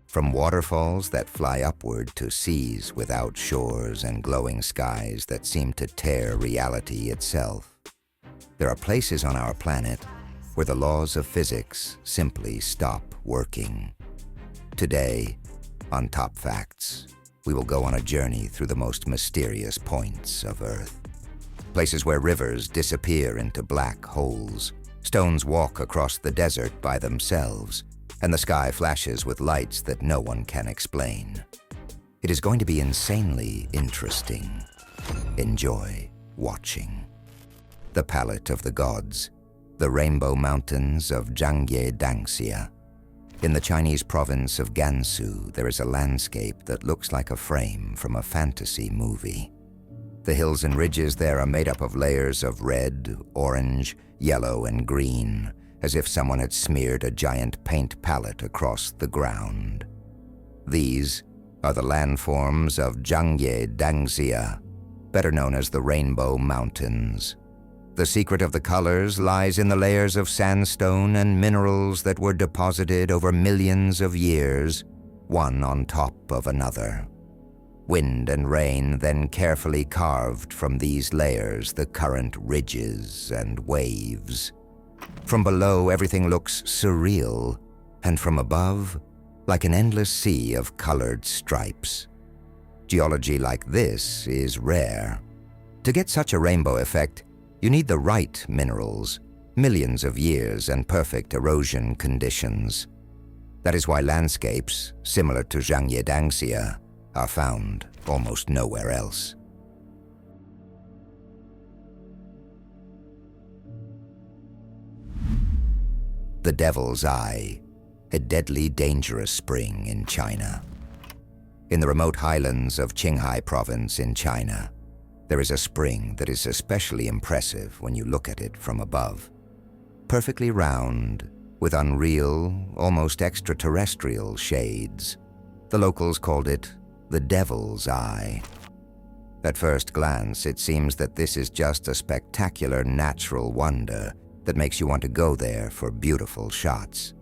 From waterfalls that fly upward to seas without shores and glowing skies that seem to tear reality itself. There are places on our planet where the laws of physics simply stop working. Today, on Top Facts, we will go on a journey through the most mysterious points of Earth. Places where rivers disappear into black holes, stones walk across the desert by themselves, and the sky flashes with lights that no one can explain. It is going to be insanely interesting. Enjoy watching. The Palette of the Gods, the Rainbow Mountains of Zhangye. In the Chinese province of Gansu, there is a landscape that looks like a frame from a fantasy movie. The hills and ridges there are made up of layers of red, orange, yellow, and green, as if someone had smeared a giant paint palette across the ground. These are the landforms of Zhangye, better known as the Rainbow Mountains. The secret of the colors lies in the layers of sandstone and minerals that were deposited over millions of years, one on top of another. Wind and rain then carefully carved from these layers the current ridges and waves. From below, everything looks surreal, and from above, like an endless sea of colored stripes. Geology like this is rare. To get such a rainbow effect, you need the right minerals, millions of years, and perfect erosion conditions. That is why landscapes, similar to Zhangye, are found almost nowhere else. The Devil's Eye, a deadly dangerous spring in China. In the remote highlands of Qinghai province in China, there is a spring that is especially impressive when you look at it from above. Perfectly round, with unreal, almost extraterrestrial shades, the locals called it the Devil's Eye. At first glance, it seems that this is just a spectacular natural wonder that makes you want to go there for beautiful shots.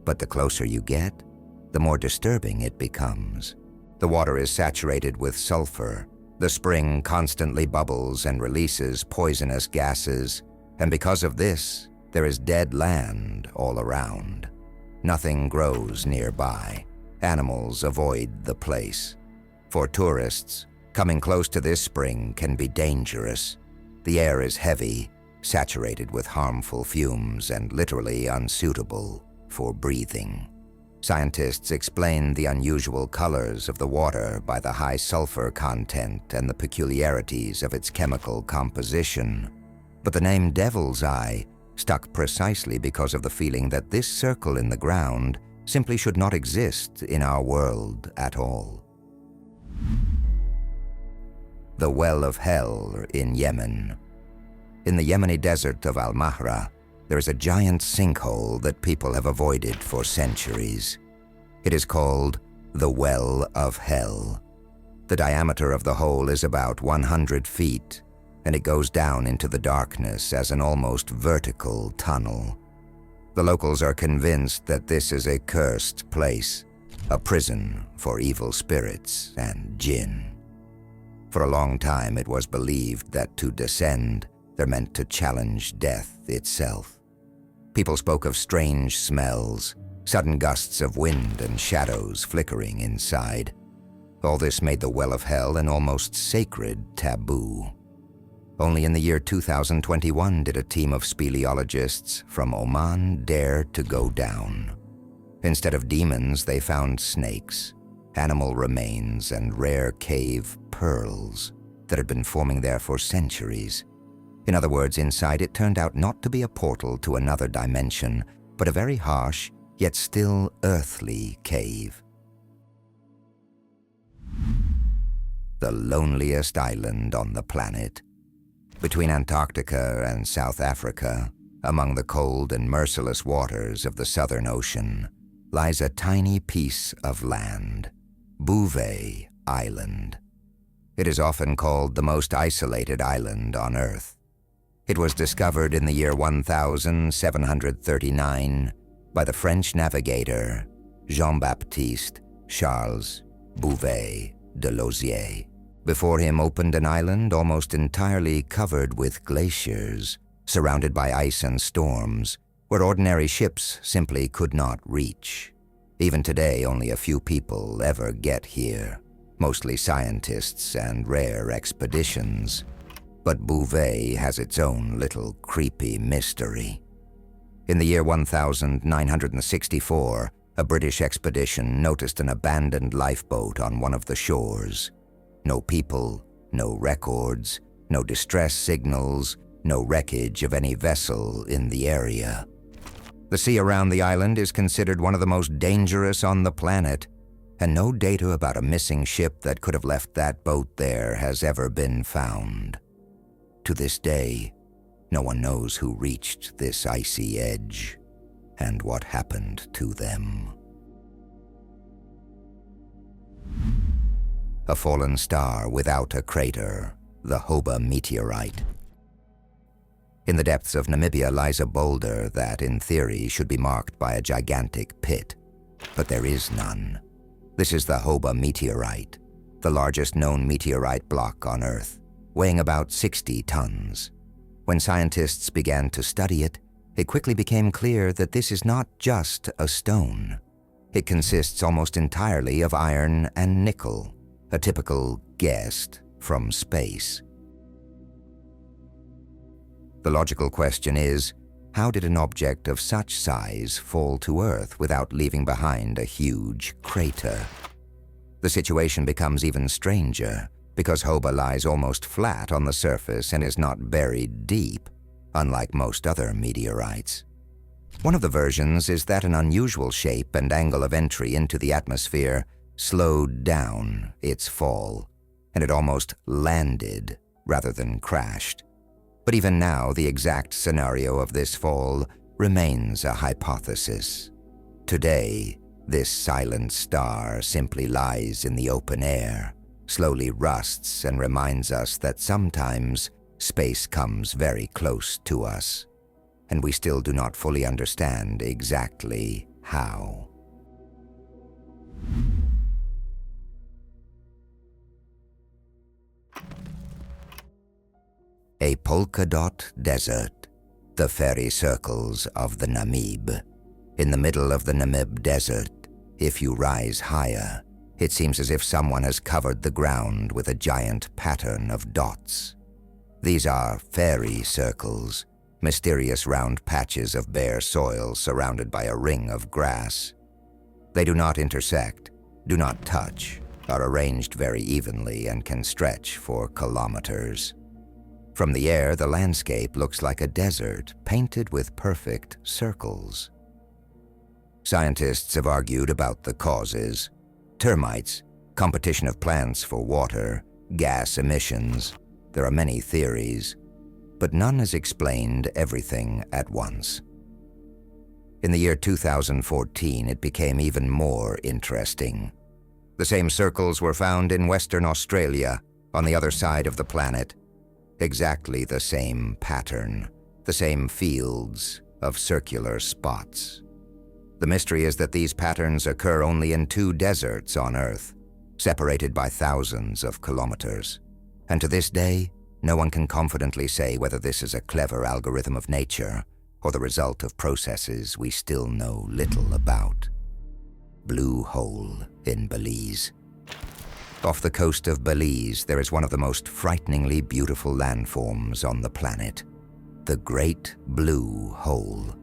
But the closer you get, the more disturbing it becomes. The water is saturated with sulfur. The spring constantly bubbles and releases poisonous gases, and because of this, there is dead land all around. Nothing grows nearby. Animals avoid the place. For tourists, coming close to this spring can be dangerous. The air is heavy, saturated with harmful fumes, and literally unsuitable for breathing. Scientists explain the unusual colors of the water by the high sulfur content and the peculiarities of its chemical composition. But the name Devil's Eye stuck precisely because of the feeling that this circle in the ground simply should not exist in our world at all. The Well of Hell in Yemen. In the Yemeni desert of Al-Mahra, there is a giant sinkhole that people have avoided for centuries. It is called the Well of Hell. The diameter of the hole is about 100 feet, and it goes down into the darkness as an almost vertical tunnel. The locals are convinced that this is a cursed place, a prison for evil spirits and jinn. For a long time, it was believed that to descend, they're meant to challenge death itself. People spoke of strange smells, sudden gusts of wind and shadows flickering inside. All this made the Well of Hell an almost sacred taboo. Only in the year 2021 did a team of speleologists from Oman dare to go down. Instead of demons, they found snakes, animal remains, and rare cave pearls that had been forming there for centuries. In other words, inside it turned out not to be a portal to another dimension, but a very harsh, yet still earthly cave. The loneliest island on the planet. Between Antarctica and South Africa, among the cold and merciless waters of the Southern Ocean, lies a tiny piece of land, Bouvet Island. It is often called the most isolated island on Earth. It was discovered in the year 1739 by the French navigator Jean-Baptiste Charles Bouvet de Lozier. Before him opened an island almost entirely covered with glaciers, surrounded by ice and storms, where ordinary ships simply could not reach. Even today, only a few people ever get here, mostly scientists and rare expeditions. But Bouvet has its own little creepy mystery. In the year 1964, a British expedition noticed an abandoned lifeboat on one of the shores. No people, no records, no distress signals, no wreckage of any vessel in the area. The sea around the island is considered one of the most dangerous on the planet, and no data about a missing ship that could have left that boat there has ever been found. To this day, no one knows who reached this icy edge and what happened to them. A fallen star without a crater, the Hoba meteorite. In the depths of Namibia lies a boulder that, in theory, should be marked by a gigantic pit, but there is none. This is the Hoba meteorite, the largest known meteorite block on Earth, weighing about 60 tons. When scientists began to study it, it quickly became clear that this is not just a stone. It consists almost entirely of iron and nickel, a typical guest from space. The logical question is, how did an object of such size fall to Earth without leaving behind a huge crater? The situation becomes even stranger because Hoba lies almost flat on the surface and is not buried deep, unlike most other meteorites. One of the versions is that an unusual shape and angle of entry into the atmosphere slowed down its fall, and it almost landed rather than crashed. But even now, the exact scenario of this fall remains a hypothesis. Today, this silent star simply lies in the open air, slowly rusts, and reminds us that sometimes space comes very close to us, and we still do not fully understand exactly how. A polka dot desert, the fairy circles of the Namib. In the middle of the Namib desert, if you rise higher, it seems as if someone has covered the ground with a giant pattern of dots. These are fairy circles, mysterious round patches of bare soil surrounded by a ring of grass. They do not intersect, do not touch, are arranged very evenly and can stretch for kilometers. From the air, the landscape looks like a desert painted with perfect circles. Scientists have argued about the causes: termites, competition of plants for water, gas emissions. There are many theories, but none has explained everything at once. In the year 2014, it became even more interesting. The same circles were found in Western Australia, on the other side of the planet. Exactly the same pattern, the same fields of circular spots. The mystery is that these patterns occur only in two deserts on Earth, separated by thousands of kilometers. And to this day, no one can confidently say whether this is a clever algorithm of nature or the result of processes we still know little about. Blue Hole in Belize. Off the coast of Belize, there is one of the most frighteningly beautiful landforms on the planet, the Great Blue Hole.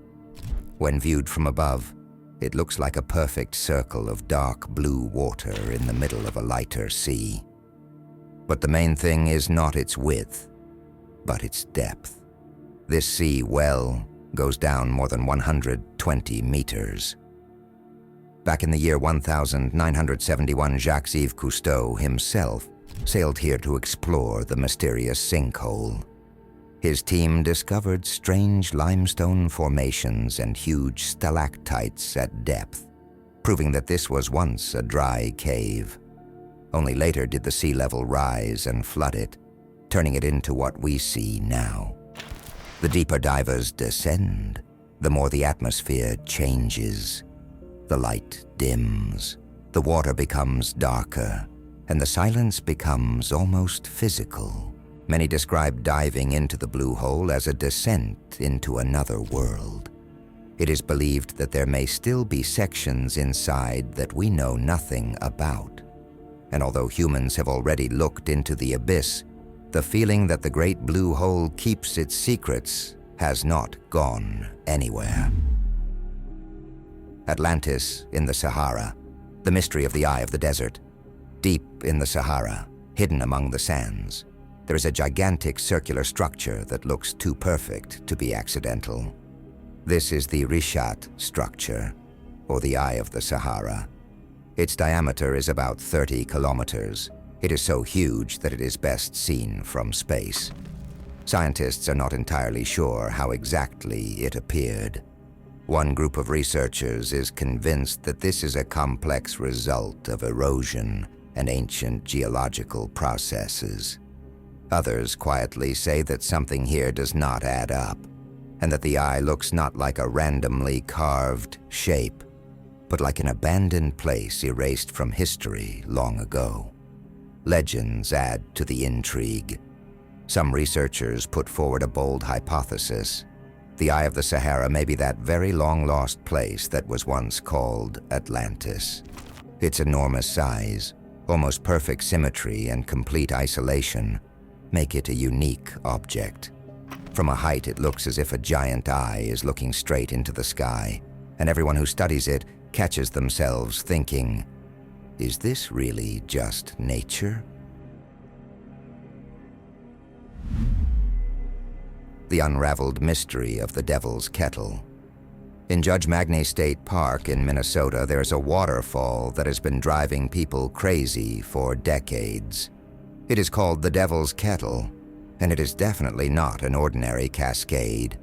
When viewed from above, it looks like a perfect circle of dark blue water in the middle of a lighter sea. But the main thing is not its width, but its depth. This sea well goes down more than 120 meters. Back in the year 1971, Jacques-Yves Cousteau himself sailed here to explore the mysterious sinkhole. His team discovered strange limestone formations and huge stalactites at depth, proving that this was once a dry cave. Only later did the sea level rise and flood it, turning it into what we see now. The deeper divers descend, the more the atmosphere changes. The light dims, The water becomes darker, and the silence becomes almost physical. Many describe diving into the blue hole as a descent into another world. It is believed that there may still be sections inside that we know nothing about. And although humans have already looked into the abyss, the feeling that the great blue hole keeps its secrets has not gone anywhere. Atlantis in the Sahara, the mystery of the eye of the desert. Deep in the Sahara, hidden among the sands, there is a gigantic circular structure that looks too perfect to be accidental. This is the Rishat structure, or the Eye of the Sahara. Its diameter is about 30 kilometers. It is so huge that it is best seen from space. Scientists are not entirely sure how exactly it appeared. One group of researchers is convinced that this is a complex result of erosion and ancient geological processes. Others quietly say that something here does not add up, and that the eye looks not like a randomly carved shape, but like an abandoned place erased from history long ago. Legends add to the intrigue. Some researchers put forward a bold hypothesis. The Eye of the Sahara may be that very long-lost place that was once called Atlantis. Its enormous size, almost perfect symmetry, and complete isolation make it a unique object. From a height, it looks as if a giant eye is looking straight into the sky, and everyone who studies it catches themselves thinking, is this really just nature? The unraveled mystery of the Devil's Kettle. In Judge Magney State Park in Minnesota, there's a waterfall that has been driving people crazy for decades. It is called the Devil's Kettle, and it is definitely not an ordinary cascade.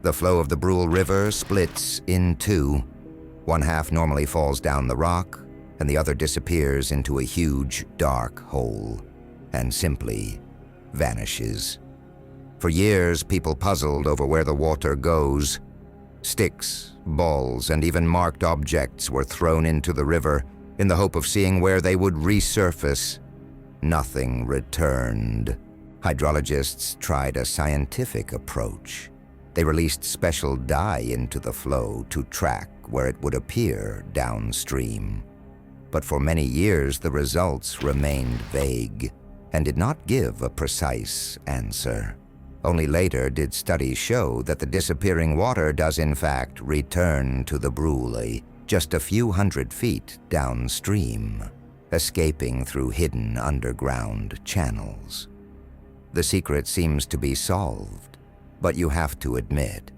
The flow of the Brule River splits in two. One half normally falls down the rock, and the other disappears into a huge, dark hole, and simply vanishes. For years, people puzzled over where the water goes. Sticks, balls, and even marked objects were thrown into the river in the hope of seeing where they would resurface. Nothing returned. Hydrologists tried a scientific approach. They released special dye into the flow to track where it would appear downstream. But for many years, the results remained vague and did not give a precise answer. Only later did studies show that the disappearing water does in fact return to the Brule just a few hundred feet downstream, escaping through hidden underground channels. The secret seems to be solved, but you have to admit,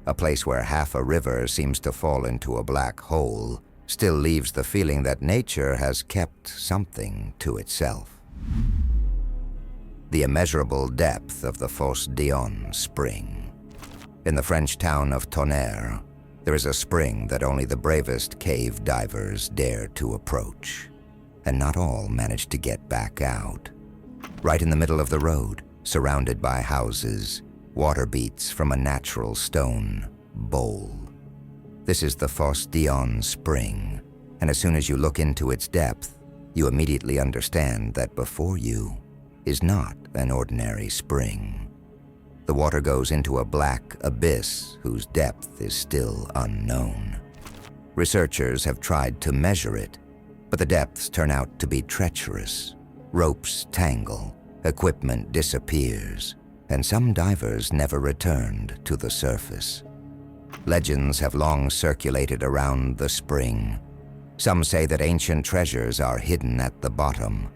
a place where half a river seems to fall into a black hole still leaves the feeling that nature has kept something to itself. The immeasurable depth of the Fosse d'Yon spring. In the French town of Tonnerre, there is a spring that only the bravest cave divers dare to approach, and not all manage to get back out. Right in the middle of the road, surrounded by houses, water beats from a natural stone bowl. This is the Fosse d'Yon spring, and as soon as you look into its depth, you immediately understand that before you is not an ordinary spring. The water goes into a black abyss whose depth is still unknown. Researchers have tried to measure it, but the depths turn out to be treacherous. Ropes tangle, equipment disappears, and some divers never returned to the surface. Legends have long circulated around the spring. Some say that ancient treasures are hidden at the bottom.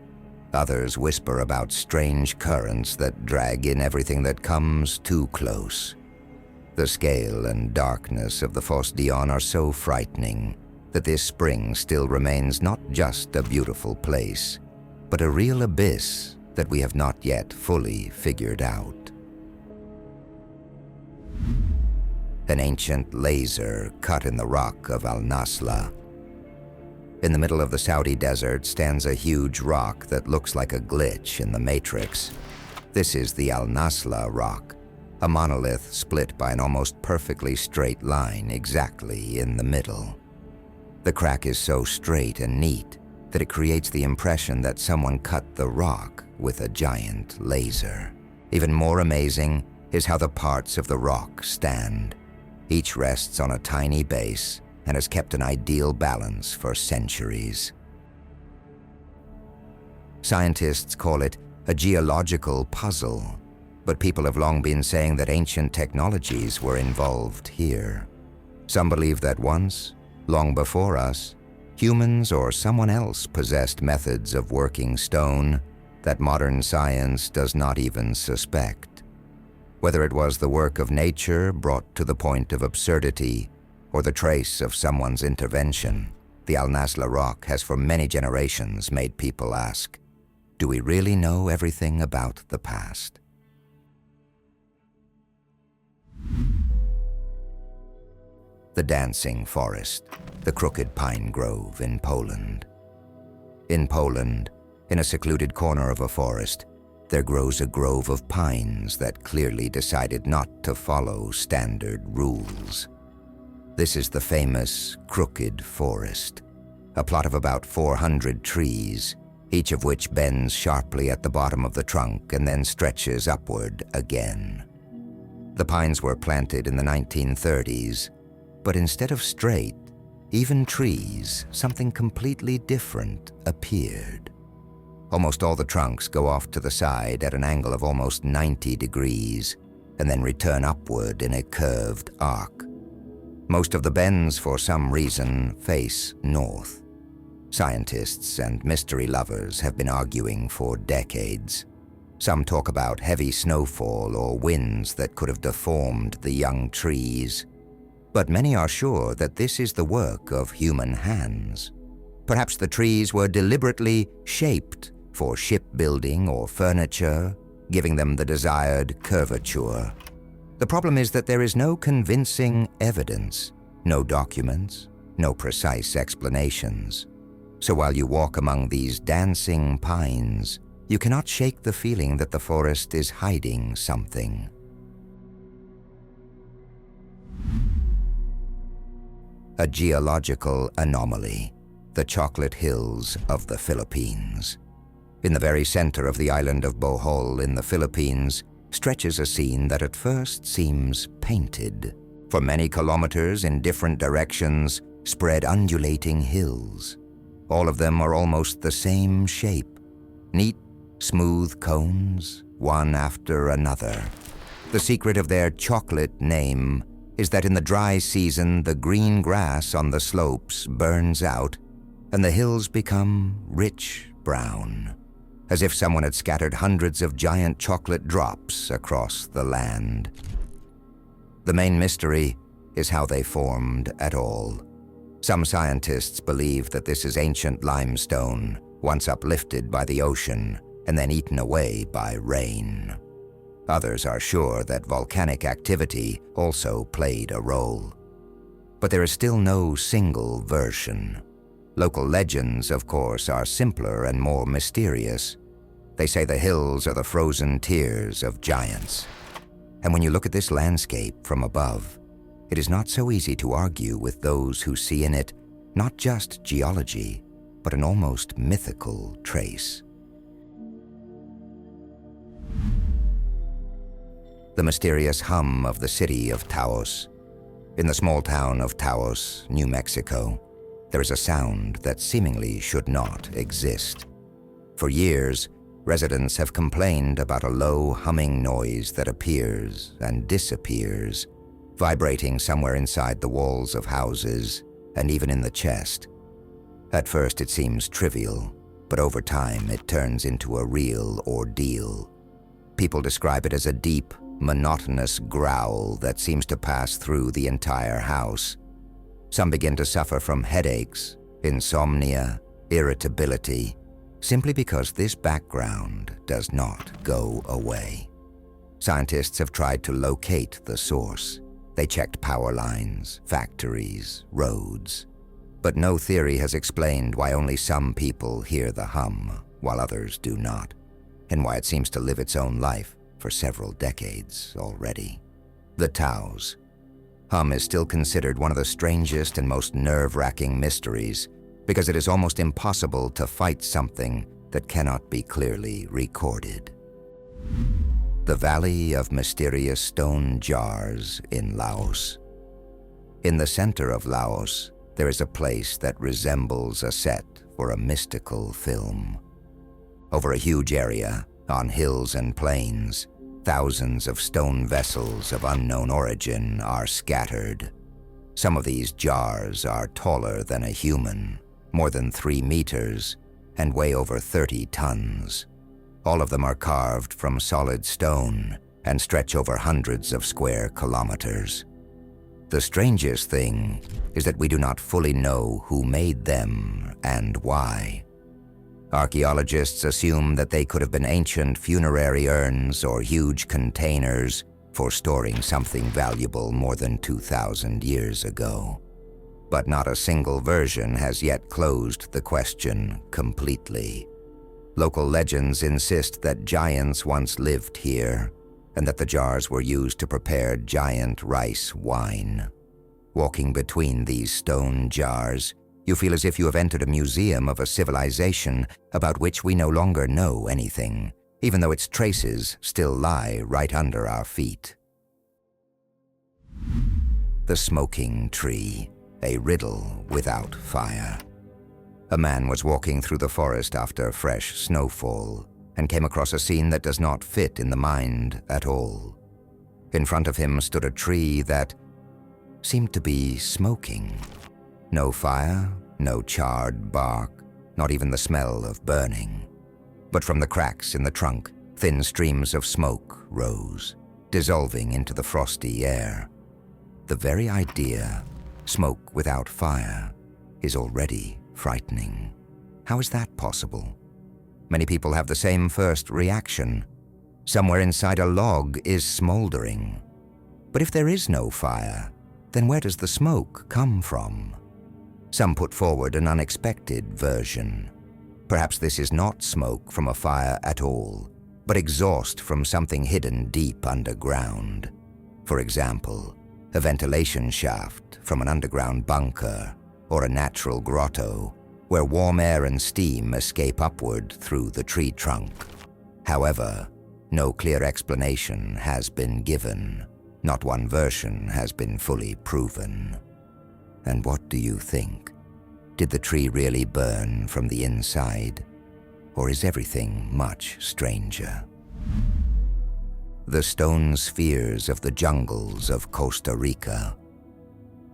Others whisper about strange currents that drag in everything that comes too close. The scale and darkness of the Fosse d'Yon are so frightening that this spring still remains not just a beautiful place, but a real abyss that we have not yet fully figured out. An ancient laser cut in the rock of Al-Nasla. In the middle of the Saudi desert stands a huge rock that looks like a glitch in the Matrix. This is the Al-Nasla rock, a monolith split by an almost perfectly straight line exactly in the middle. The crack is so straight and neat that it creates the impression that someone cut the rock with a giant laser. Even more amazing is how the parts of the rock stand. Each rests on a tiny base and has kept an ideal balance for centuries. Scientists call it a geological puzzle, but people have long been saying that ancient technologies were involved here. Some believe that once, long before us, humans or someone else possessed methods of working stone that modern science does not even suspect. Whether it was the work of nature brought to the point of absurdity or the trace of someone's intervention, the Al Nasla rock has for many generations made people ask, do we really know everything about the past? The Dancing Forest, the Crooked Pine Grove in Poland. In Poland, in a secluded corner of a forest, there grows a grove of pines that clearly decided not to follow standard rules. This is the famous Crooked Forest, a plot of about 400 trees, each of which bends sharply at the bottom of the trunk and then stretches upward again. The pines were planted in the 1930s, but instead of straight, even trees, something completely different appeared. Almost all the trunks go off to the side at an angle of almost 90 degrees and then return upward in a curved arc. Most of the bends, for some reason, face north. Scientists and mystery lovers have been arguing for decades. Some talk about heavy snowfall or winds that could have deformed the young trees. But many are sure that this is the work of human hands. Perhaps the trees were deliberately shaped for shipbuilding or furniture, giving them the desired curvature. The problem is that there is no convincing evidence, no documents, no precise explanations. So while you walk among these dancing pines, you cannot shake the feeling that the forest is hiding something. A geological anomaly, the Chocolate Hills of the Philippines. In the very center of the island of Bohol in the Philippines stretches a scene that at first seems painted. For many kilometers in different directions spread undulating hills. All of them are almost the same shape, neat, smooth cones, one after another. The secret of their chocolate name is that in the dry season, the green grass on the slopes burns out and the hills become rich brown, as if someone had scattered hundreds of giant chocolate drops across the land. The main mystery is how they formed at all. Some scientists believe that this is ancient limestone, once uplifted by the ocean and then eaten away by rain. Others are sure that volcanic activity also played a role. But there is still no single version. Local legends, of course, are simpler and more mysterious. They say the hills are the frozen tears of giants. And when you look at this landscape from above, it is not so easy to argue with those who see in it not just geology, but an almost mythical trace. The mysterious hum of the city of Taos. In the small town of Taos, New Mexico, there is a sound that seemingly should not exist. For years, residents have complained about a low humming noise that appears and disappears, vibrating somewhere inside the walls of houses and even in the chest. At first it seems trivial, but over time it turns into a real ordeal. People describe it as a deep, monotonous growl that seems to pass through the entire house. Some begin to suffer from headaches, insomnia, irritability, simply because this background does not go away. Scientists have tried to locate the source. They checked power lines, factories, roads. But no theory has explained why only some people hear the hum, while others do not, and why it seems to live its own life for several decades already. The Taos. Hum is still considered one of the strangest and most nerve-wracking mysteries because it is almost impossible to fight something that cannot be clearly recorded. The Valley of Mysterious Stone Jars in Laos. In the center of Laos, there is a place that resembles a set for a mystical film. Over a huge area, on hills and plains, thousands of stone vessels of unknown origin are scattered. Some of these jars are taller than a human, more than 3 meters, and weigh over 30 tons. All of them are carved from solid stone and stretch over hundreds of square kilometers. The strangest thing is that we do not fully know who made them and why. Archaeologists assume that they could have been ancient funerary urns or huge containers for storing something valuable more than 2,000 years ago. But not a single version has yet closed the question completely. Local legends insist that giants once lived here, and that the jars were used to prepare giant rice wine. Walking between these stone jars, you feel as if you have entered a museum of a civilization about which we no longer know anything, even though its traces still lie right under our feet. The Smoking Tree, a riddle without fire. A man was walking through the forest after fresh snowfall and came across a scene that does not fit in the mind at all. In front of him stood a tree that seemed to be smoking. No fire, no charred bark, not even the smell of burning. But from the cracks in the trunk, thin streams of smoke rose, dissolving into the frosty air. The very idea, smoke without fire, is already frightening. How is that possible? Many people have the same first reaction. Somewhere inside a log is smoldering. But if there is no fire, then where does the smoke come from? Some put forward an unexpected version. Perhaps this is not smoke from a fire at all, but exhaust from something hidden deep underground. For example, a ventilation shaft from an underground bunker or a natural grotto where warm air and steam escape upward through the tree trunk. However, no clear explanation has been given. Not one version has been fully proven. And what do you think? Did the tree really burn from the inside? Or is everything much stranger? The stone spheres of the jungles of Costa Rica.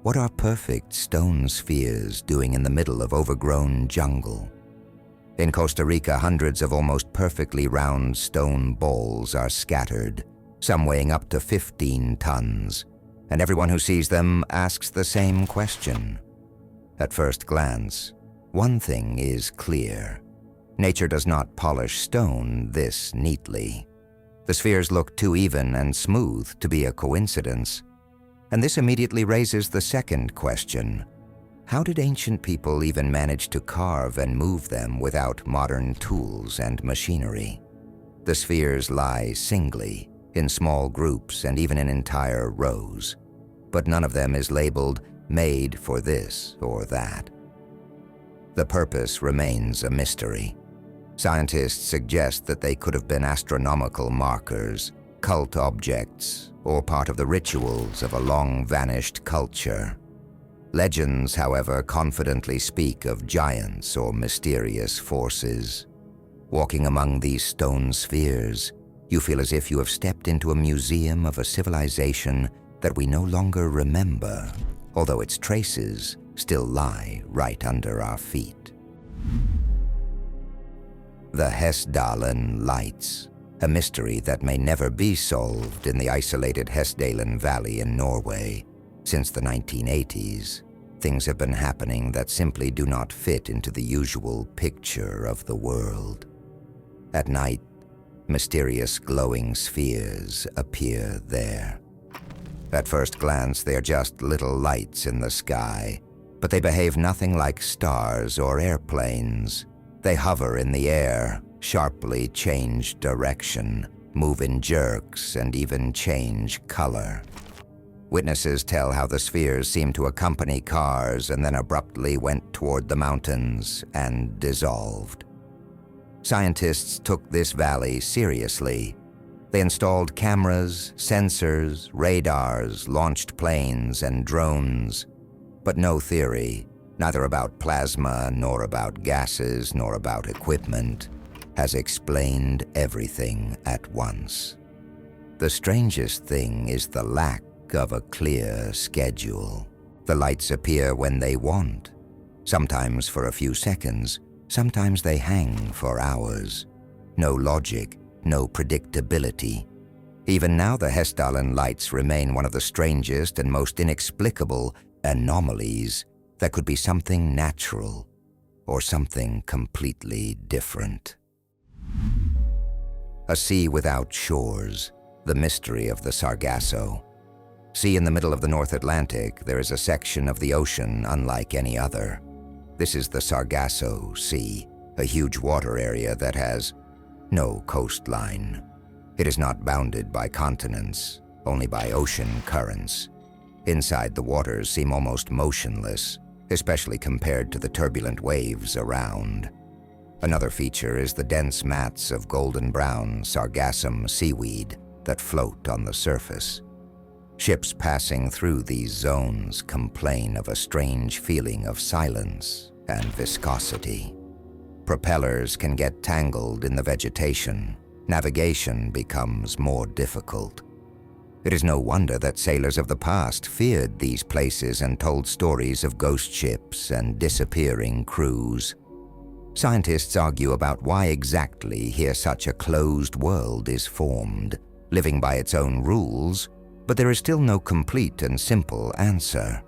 What are perfect stone spheres doing in the middle of overgrown jungle? In Costa Rica, hundreds of almost perfectly round stone balls are scattered, some weighing up to 15 tons, and everyone who sees them asks the same question. At first glance, one thing is clear. Nature does not polish stone this neatly. The spheres look too even and smooth to be a coincidence. And this immediately raises the second question. How did ancient people even manage to carve and move them without modern tools and machinery? The spheres lie singly, in small groups and even in entire rows, but none of them is labeled made for this or that. The purpose remains a mystery. Scientists suggest that they could have been astronomical markers, cult objects, or part of the rituals of a long-vanished culture. Legends, however, confidently speak of giants or mysterious forces. Walking among these stone spheres, you feel as if you have stepped into a museum of a civilization that we no longer remember, although its traces still lie right under our feet. The Hessdalen Lights, a mystery that may never be solved in the isolated Hessdalen Valley in Norway. Since the 1980s, things have been happening that simply do not fit into the usual picture of the world. At night, mysterious glowing spheres appear there. At first glance, they are just little lights in the sky, but they behave nothing like stars or airplanes. They hover in the air, sharply change direction, move in jerks, and even change color. Witnesses tell how the spheres seemed to accompany cars and then abruptly went toward the mountains and dissolved. Scientists took this valley seriously. They installed cameras, sensors, radars, launched planes, and drones. But no theory, neither about plasma, nor about gases, nor about equipment, has explained everything at once. The strangest thing is the lack of a clear schedule. The lights appear when they want, sometimes for a few seconds, sometimes they hang for hours. No logic, no predictability. Even now, the Hessdalen lights remain one of the strangest and most inexplicable anomalies that could be something natural or something completely different. A sea without shores, the mystery of the Sargasso. See, in the middle of the North Atlantic, there is a section of the ocean unlike any other. This is the Sargasso Sea, a huge water area that has no coastline. It is not bounded by continents, only by ocean currents. Inside, the waters seem almost motionless, especially compared to the turbulent waves around. Another feature is the dense mats of golden-brown sargassum seaweed that float on the surface. Ships passing through these zones complain of a strange feeling of silence and viscosity. Propellers can get tangled in the vegetation. Navigation becomes more difficult. It is no wonder that sailors of the past feared these places and told stories of ghost ships and disappearing crews. Scientists argue about why exactly here such a closed world is formed, living by its own rules, but there is still no complete and simple answer.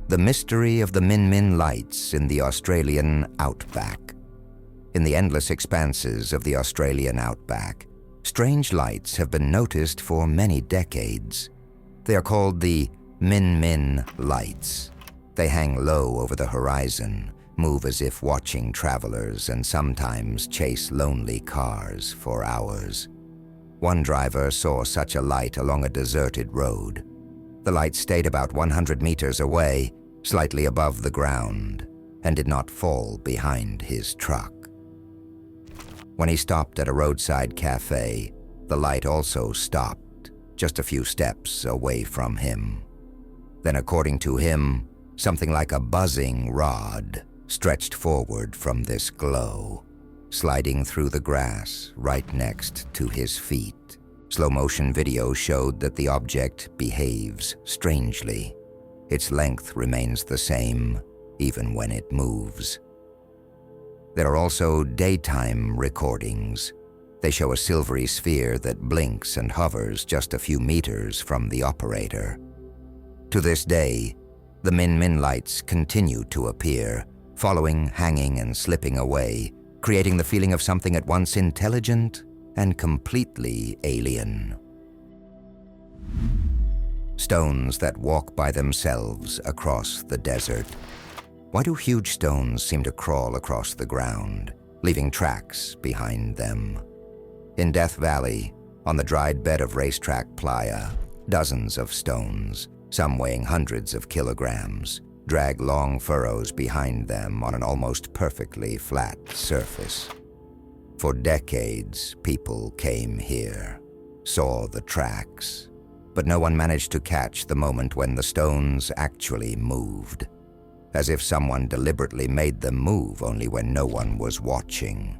The mystery of the Min Min lights in the Australian outback. In the endless expanses of the Australian outback, strange lights have been noticed for many decades. They are called the Min Min lights. They hang low over the horizon, move as if watching travelers, and sometimes chase lonely cars for hours. One driver saw such a light along a deserted road. The light stayed about 100 meters away, slightly above the ground, and did not fall behind his truck. When he stopped at a roadside cafe, the light also stopped, just a few steps away from him. Then, according to him, something like a buzzing rod stretched forward from this glow, sliding through the grass right next to his feet. Slow-motion video showed that the object behaves strangely. Its length remains the same, even when it moves. There are also daytime recordings. They show a silvery sphere that blinks and hovers just a few meters from the operator. To this day, the Min Min lights continue to appear, following, hanging, and slipping away, creating the feeling of something at once intelligent and completely alien. Stones that walk by themselves across the desert. Why do huge stones seem to crawl across the ground, leaving tracks behind them? In Death Valley, on the dried bed of racetrack playa, dozens of stones, some weighing hundreds of kilograms, drag long furrows behind them on an almost perfectly flat surface. For decades, people came here, saw the tracks, but no one managed to catch the moment when the stones actually moved, as if someone deliberately made them move only when no one was watching.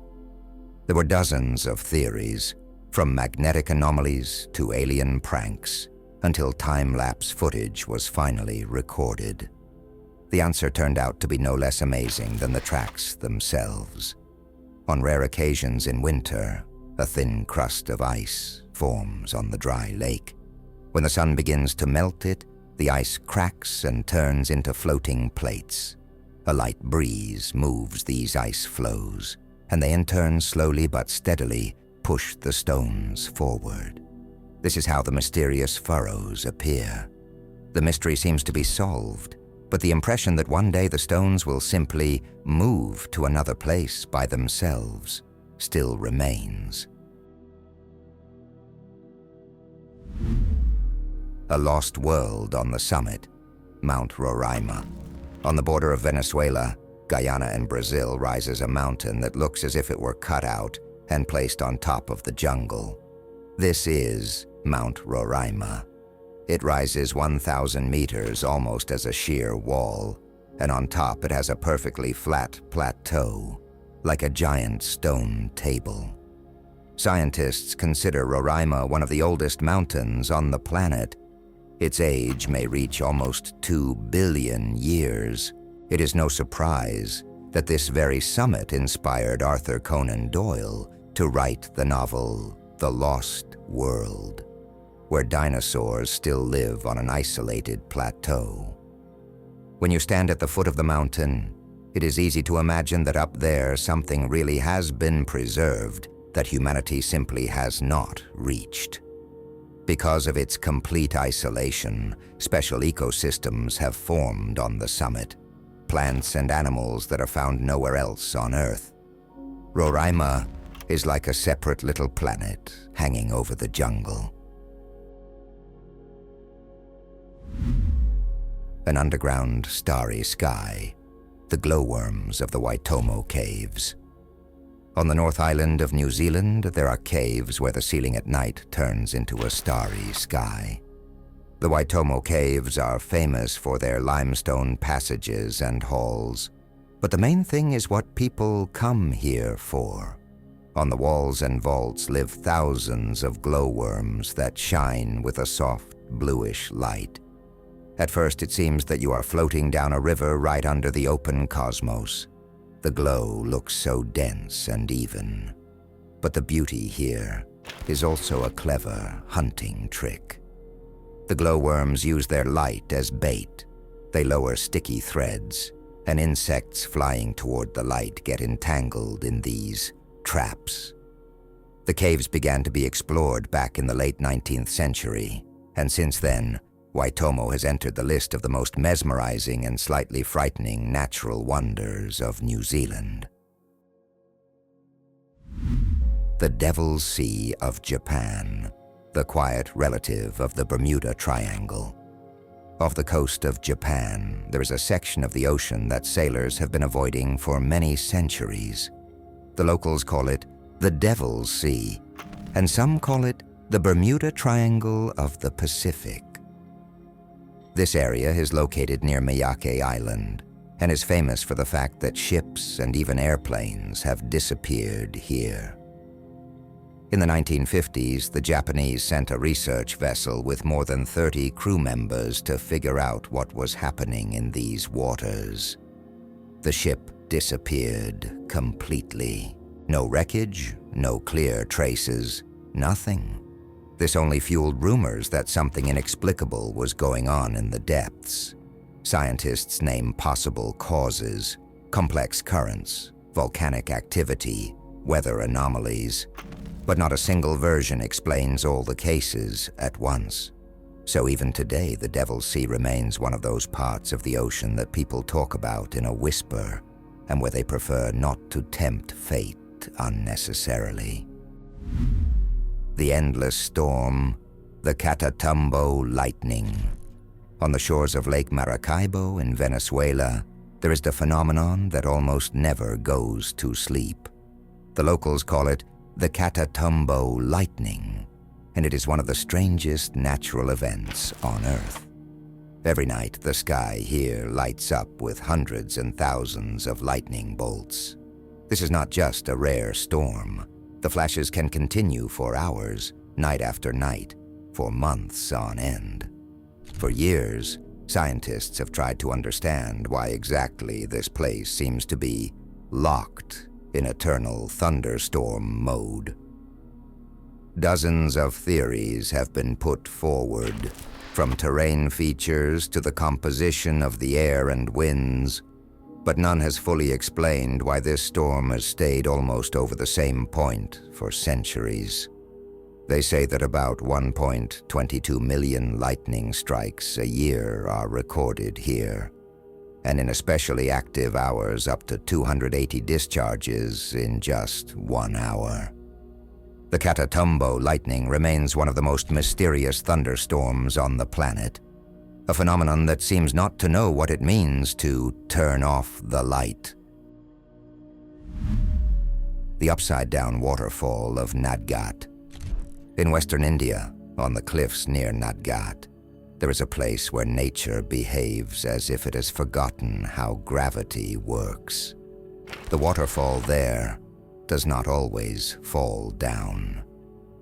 There were dozens of theories, from magnetic anomalies to alien pranks, until time-lapse footage was finally recorded. The answer turned out to be no less amazing than the tracks themselves. On rare occasions in winter, a thin crust of ice forms on the dry lake. When the sun begins to melt it, the ice cracks and turns into floating plates. A light breeze moves these ice floes, and they in turn slowly but steadily push the stones forward. This is how the mysterious furrows appear. The mystery seems to be solved, but the impression that one day the stones will simply move to another place by themselves still remains. a lost world on the summit, Mount Roraima. On the border of Venezuela, Guyana, and Brazil rises a mountain that looks as if it were cut out and placed on top of the jungle. This is Mount Roraima. It rises 1,000 meters almost as a sheer wall, and on top it has a perfectly flat plateau, like a giant stone table. Scientists consider Roraima one of the oldest mountains on the planet. Its age may reach almost 2 billion years. It is no surprise that this very summit inspired Arthur Conan Doyle to write the novel The Lost World, where dinosaurs still live on an isolated plateau. When you stand at the foot of the mountain, it is easy to imagine that up there something really has been preserved that humanity simply has not reached. Because of its complete isolation, special ecosystems have formed on the summit, plants and animals that are found nowhere else on Earth. Roraima is like a separate little planet hanging over the jungle. An underground starry sky, the glowworms of the Waitomo Caves. On the North Island of New Zealand, there are caves where the ceiling at night turns into a starry sky. The Waitomo Caves are famous for their limestone passages and halls, but the main thing is what people come here for. On the walls and vaults live thousands of glowworms that shine with a soft bluish light. At first it seems that you are floating down a river right under the open cosmos. The glow looks so dense and even. But the beauty here is also a clever hunting trick. The glowworms use their light as bait. They lower sticky threads, and insects flying toward the light get entangled in these traps. The caves began to be explored back in the late 19th century, and since then, Waitomo has entered the list of the most mesmerizing and slightly frightening natural wonders of New Zealand. The Devil's Sea of Japan, the quiet relative of the Bermuda Triangle. Off the coast of Japan, there is a section of the ocean that sailors have been avoiding for many centuries. The locals call it the Devil's Sea, and some call it the Bermuda Triangle of the Pacific. This area is located near Miyake Island and is famous for the fact that ships and even airplanes have disappeared here. In the 1950s, the Japanese sent a research vessel with more than 30 crew members to figure out what was happening in these waters. The ship disappeared completely. No wreckage, no clear traces, nothing. This only fueled rumors that something inexplicable was going on in the depths. Scientists name possible causes: complex currents, volcanic activity, weather anomalies. But not a single version explains all the cases at once. So even today, the Devil's Sea remains one of those parts of the ocean that people talk about in a whisper, and where they prefer not to tempt fate unnecessarily. The endless storm, the Catatumbo lightning. On the shores of Lake Maracaibo in Venezuela, there is the phenomenon that almost never goes to sleep. The locals call it the Catatumbo lightning, and it is one of the strangest natural events on Earth. Every night, the sky here lights up with hundreds and thousands of lightning bolts. This is not just a rare storm. The flashes can continue for hours, night after night, for months on end. For years, scientists have tried to understand why exactly this place seems to be locked in eternal thunderstorm mode. Dozens of theories have been put forward, from terrain features to the composition of the air and winds, but none has fully explained why this storm has stayed almost over the same point for centuries. They say that about 1.22 million lightning strikes a year are recorded here, and in especially active hours up to 280 discharges in just 1 hour. The Catatumbo lightning remains one of the most mysterious thunderstorms on the planet, a phenomenon that seems not to know what it means to turn off the light. The upside-down waterfall of Nadgat. In western India, on the cliffs near Nadgat, there is a place where nature behaves as if it has forgotten how gravity works. The waterfall there does not always fall down.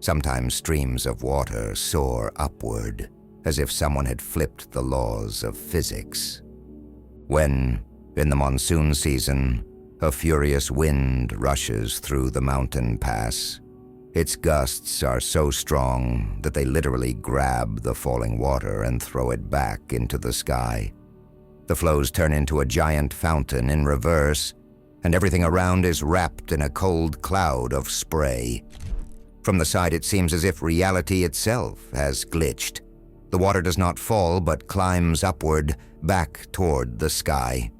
Sometimes streams of water soar upward, as if someone had flipped the laws of physics. When, in the monsoon season, a furious wind rushes through the mountain pass, its gusts are so strong that they literally grab the falling water and throw it back into the sky. The flows turn into a giant fountain in reverse, and everything around is wrapped in a cold cloud of spray. From the side, it seems as if reality itself has glitched. The water does not fall, but climbs upward, back toward the sky.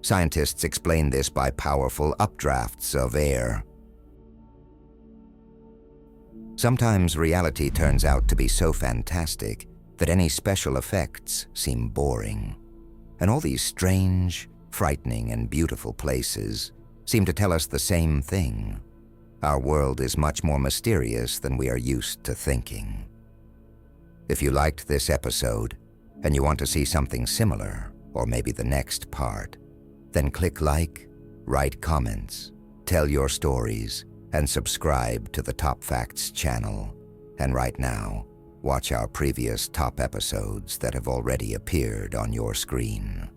Scientists explain this by powerful updrafts of air. Sometimes reality turns out to be so fantastic that any special effects seem boring. And all these strange, frightening, and beautiful places seem to tell us the same thing. Our world is much more mysterious than we are used to thinking. If you liked this episode, and you want to see something similar, or maybe the next part, then click like, write comments, tell your stories, and subscribe to the TopFacts channel. And right now, watch our previous top episodes that have already appeared on your screen.